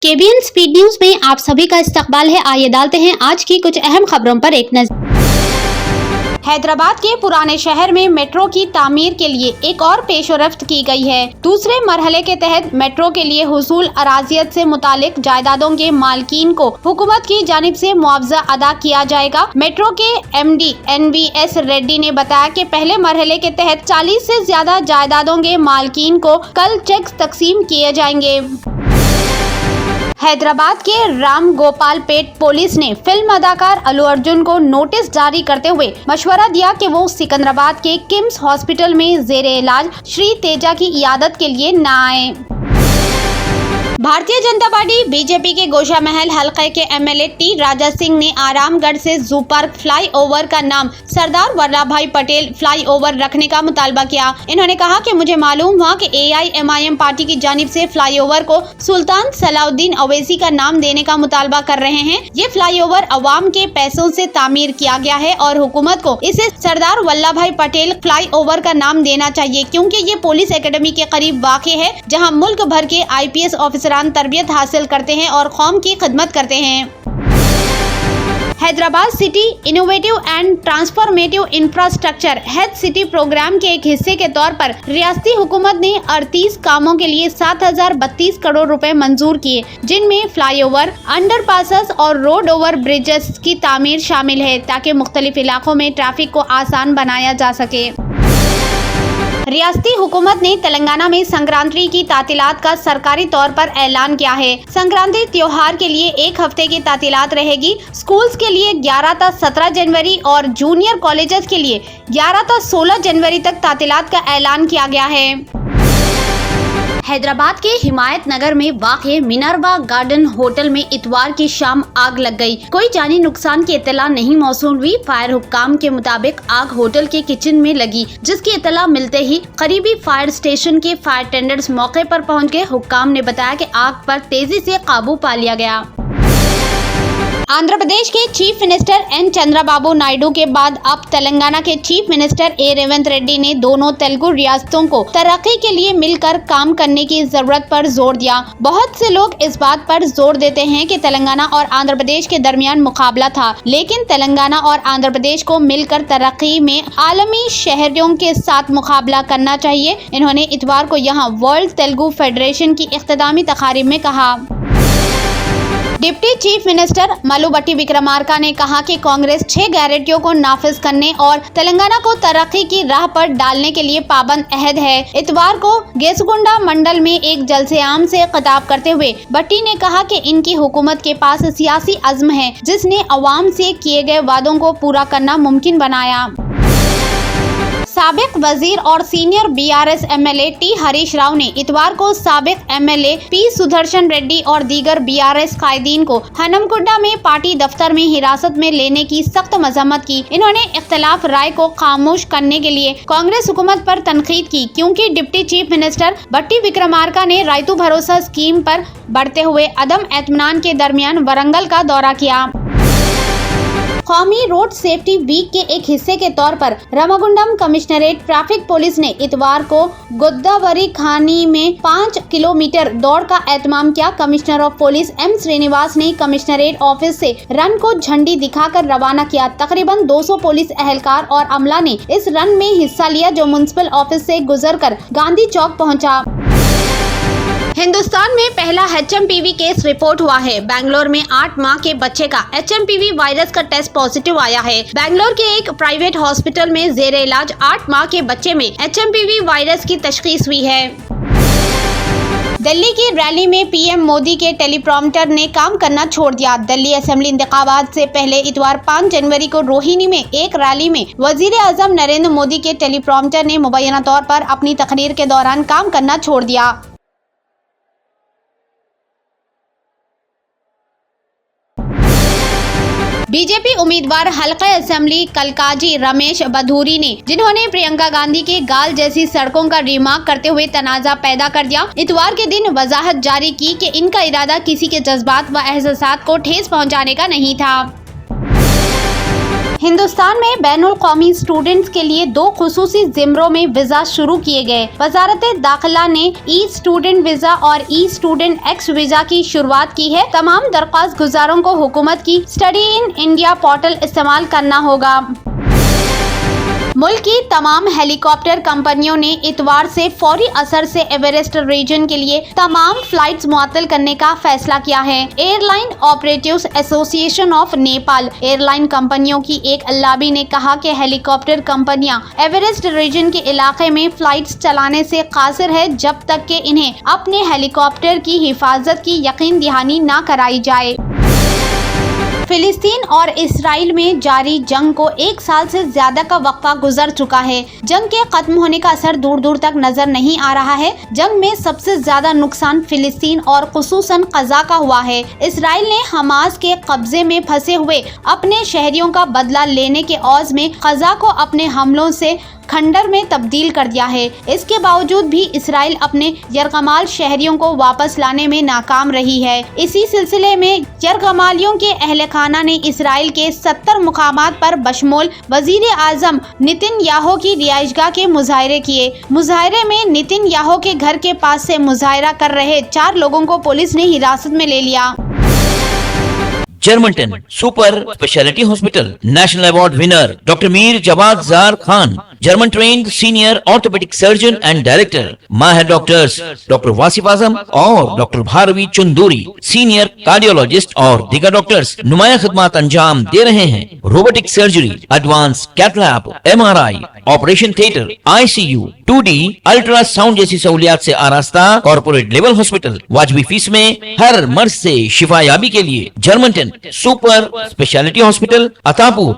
KBN speed news में आप सभी का इस्तकबाल है। आइए डालते हैं आज की कुछ अहम खबरों पर एक नजर। हैदराबाद के पुराने शहर में मेट्रो की तामीर के लिए एक और पेशरफ्त की गई है। दूसरे मरहले के तहत मेट्रो के लिए हुसूल अराजियत से मुतालिक जायदादों के मालकीन को हुकूमत की जानिब से मुआवजा अदा किया जाएगा। मेट्रो के एमडी NVS रेड्डी ने बताया कि पहले मरहले के तहत 40 से ज्यादा जायदादों के मालकीन को कल चेक तकसीम किए जाएंगे। हैदराबाद के राम गोपाल पेट पुलिस ने फिल्म अदाकार अल्लू अर्जुन को नोटिस जारी करते हुए मशवरा दिया कि वो सिकंदराबाद के किम्स हॉस्पिटल में जेरे इलाज श्री तेजा की इयादत के लिए न आए। भारतीय जनता पार्टी बीजेपी के गोशा महल हलके के MLA T राजा सिंह ने आरामगढ़ से जू पार्क फ्लाईओवर का नाम सरदार वल्लभ भाई पटेल फ्लाईओवर रखने का मुतालबा किया। इन्होंने कहा कि मुझे मालूम हुआ कि AIMIM पार्टी की जानिब से फ्लाईओवर को सुल्तान सलाउद्दीन अवैसी का नाम देने का मुतालबा कर रहे हैं। ये फ्लाईओवर अवाम के पैसों से तामीर किया गया है और हुकूमत को इसे सरदार वल्लभ भाई पटेल फ्लाईओवर का नाम देना चाहिए, क्योंकि ये पुलिस एकेडमी के करीब वाक़ है, जहाँ मुल्क भर के IPS ऑफिसर तरबियत हासिल करते हैं और कौम की खिदमत करते हैं। Hyderabad city innovative and transformative infrastructure health city programme के एक हिस्से के तौर पर रियासती हुकूमत ने 38 कामों के लिए 7,032 करोड़ रुपए मंजूर किए, जिनमें फ्लाईओवर, अंडरपासेस और रोड ओवर ब्रिजेस की तामीर शामिल है, ताकि मुख्तलिफ इलाकों में ट्रैफिक को आसान बनाया जा सके। रियासती हुकूमत ने तेलंगाना में संक्रांति की तातीलात का सरकारी तौर पर ऐलान किया है। संक्रांति त्योहार के लिए एक हफ्ते की तातीलात रहेगी। स्कूल्स के लिए 11 से 17 जनवरी और जूनियर कॉलेजेस के लिए 11 से 16 जनवरी तक तातीलात का ऐलान किया गया है। हैदराबाद के हिमायत नगर में वाक़े मिनर्वा गार्डन होटल में इतवार की शाम आग लग गई। कोई जानी नुकसान की इत्तला नहीं मौसूल हुई। फायर हुक्काम के मुताबिक आग होटल के किचन में लगी, जिसकी इत्तला मिलते ही करीबी फायर स्टेशन के फायर टेंडर्स मौके पर पहुंच गए। हुक्काम ने बताया कि आग पर तेजी से काबू पा लिया गया। आंध्र प्रदेश के chief minister N Chandrababu Naidu के बाद अब तेलंगाना के chief minister A Revanth Reddy ने दोनों तेलुगु रियासतों को तरक्की के लिए मिलकर काम करने की जरूरत पर जोर दिया। बहुत से लोग इस बात पर जोर देते हैं कि तेलंगाना और आंध्र प्रदेश के दरमियान मुकाबला था, लेकिन तेलंगाना और आंध्र प्रदेश को मिलकर तरक्की में आलमी शहरों के साथ मुकाबला करना चाहिए। इन्होंने इतवार को यहाँ वर्ल्ड तेलुगु फेडरेशन की इख्तितामी तकारीब में कहा। डिप्टी चीफ मिनिस्टर मल्लुभट्टी विक्रमार्का ने कहा कि कांग्रेस 6 गारंटियों को नाफिज करने और तेलंगाना को तरक्की की राह पर डालने के लिए पाबंद अहद है। इतवार को गेसुगुंडा मंडल में एक जलसे आम से खिताब करते हुए भट्टी ने कहा कि इनकी हुकूमत के पास सियासी अज़्म है, जिसने अवाम से किए गए वादों को पूरा करना मुमकिन बनाया। साबिक वजीर और senior BRS MLA T Harish Rao ने इतवार को साबिक MLA P सुदर्शन रेड्डी और दीगर BRS कायदीन को हनमकुंडा में पार्टी दफ्तर में हिरासत में लेने की सख्त मजम्मत की। इन्होंने इख्तलाफ राय को खामोश करने के लिए कांग्रेस हुकूमत पर तनकीद की, क्योंकि डिप्टी चीफ मिनिस्टर भट्टी विक्रमार्का ने रायतू भरोसा स्कीम पर बढ़ते हुए अदम एतमानान के दरमियान वरंगल का दौरा किया। कौमी रोड सेफ्टी वीक के एक हिस्से के तौर पर रामागुंडम कमिश्नरेट ट्रैफिक पुलिस ने इतवार को गोदावरी खानी में 5 किलोमीटर दौड़ का एहतमाम किया। Commissioner of police M Srinivas ने कमिश्नरेट ऑफिस से रन को झंडी दिखाकर रवाना किया। तकरीबन 200 पुलिस एहलकार और अमला ने इस रन में हिस्सा लिया, जो म्युनिसिपल ऑफिस से गुजरकर गांधी चौक पहुंचा। हिंदुस्तान में पहला HMPV केस रिपोर्ट हुआ है। बेंगलोर में 8 माह के बच्चे का HMPV वायरस का टेस्ट पॉजिटिव आया है। बेंगलोर के एक प्राइवेट हॉस्पिटल में जेरे इलाज 8 माह के बच्चे में HMPV वायरस की तशखीस हुई है। दिल्ली की रैली में PM मोदी के टेलीप्रॉम्प्टर ने काम करना छोड़ दिया। दिल्ली असेंबली इंतखाबात से पहले इतवार 5 जनवरी को रोहिणी में एक रैली में वजीर आजम नरेंद्र मोदी के टेलीप्रॉम्प्टर ने मुबैना तौर पर अपनी तकरीर के दौरान काम करना छोड़ दिया। बीजेपी उम्मीदवार हल्का असेंबली कलकाजी रमेश बधूरी ने, जिन्होंने प्रियंका गांधी के गाल जैसी सड़कों का रिमार्क करते हुए तनाजा पैदा कर दिया, इतवार के दिन वजाहत जारी की कि इनका इरादा किसी के जज्बात व एहसासात को ठेस पहुंचाने का नहीं था। हिंदुस्तान में बैनुल कौमी स्टूडेंट्स के लिए 2 खुसूसी जिम्रों में वीजा शुरू किए गए। वजारत दाखिला ने ई स्टूडेंट वीजा और ई स्टूडेंट एक्स वीजा की शुरुआत की है। तमाम दरख्वास्त गुजारों को हुकूमत की स्टडी इन इंडिया पोर्टल इस्तेमाल करना होगा। मुल्क की तमाम हेलीकॉप्टर कंपनियों ने इतवार से फौरी असर से एवरेस्ट रीजन के लिए तमाम फ्लाइट्स मुअत्तल करने का फैसला किया है। Airline operatives association of Nepal airline कंपनियों की एक अल्लाबी ने कहा कि हेलीकॉप्टर कंपनियां एवरेस्ट रीजन के इलाके में फ्लाइट्स चलाने से कासिर है जब तक कि इन्हें अपने हेलीकॉप्टर की हिफाजत की यकीन दहानी न कराई जाए। फिलिस्तीन और इसराइल में जारी जंग को 1 साल से ज्यादा का वक्फा गुजर चुका है। जंग के खत्म होने का असर दूर दूर तक नजर नहीं आ रहा है। जंग में सबसे ज्यादा नुकसान फिलिस्तीन और खुसूसन क़ज़ा का हुआ है। इसराइल ने हमास के कब्जे में फंसे हुए अपने शहरियों का बदला लेने के औज़ में क़ज़ा को अपने हमलों से खंडर में तब्दील कर दिया है। इसके बावजूद भी इसराइल अपने यरगमाल शहरियों को वापस लाने में नाकाम रही है। इसी सिलसिले में यरगमालियों के अहले खाना ने इसराइल के 70 मुकामात पर बशमोल वजीर आजम नेतन्याहू की रिहाइशगाह के मुजाहरे किए। मुजाहरे में नेतन्याहू के घर के पास से मुजाहरा कर रहे 4 लोगों को पुलिस ने हिरासत में ले लिया। Germanton super speciality hospital national award winner doctor Mir Jawad Zar Khan, German trained senior orthopaedic surgeon and director, माहिर डॉक्टर्स डॉक्टर वासिफ आजम और doctor Bharavi Chanduri, senior cardiologist और दीगर डॉक्टर्स नुमाया खिदमत अंजाम दे रहे हैं। Robotic surgery, advance cath lab, MRI, operation theatre, ICU, 2D ultrasound जैसी सहूलियात से आरास्ता कॉर्पोरेट लेवल हॉस्पिटल वाजबी फीस में हर मर्ज से शिफायाबी के लिए Germanton super speciality hospital, Attapur.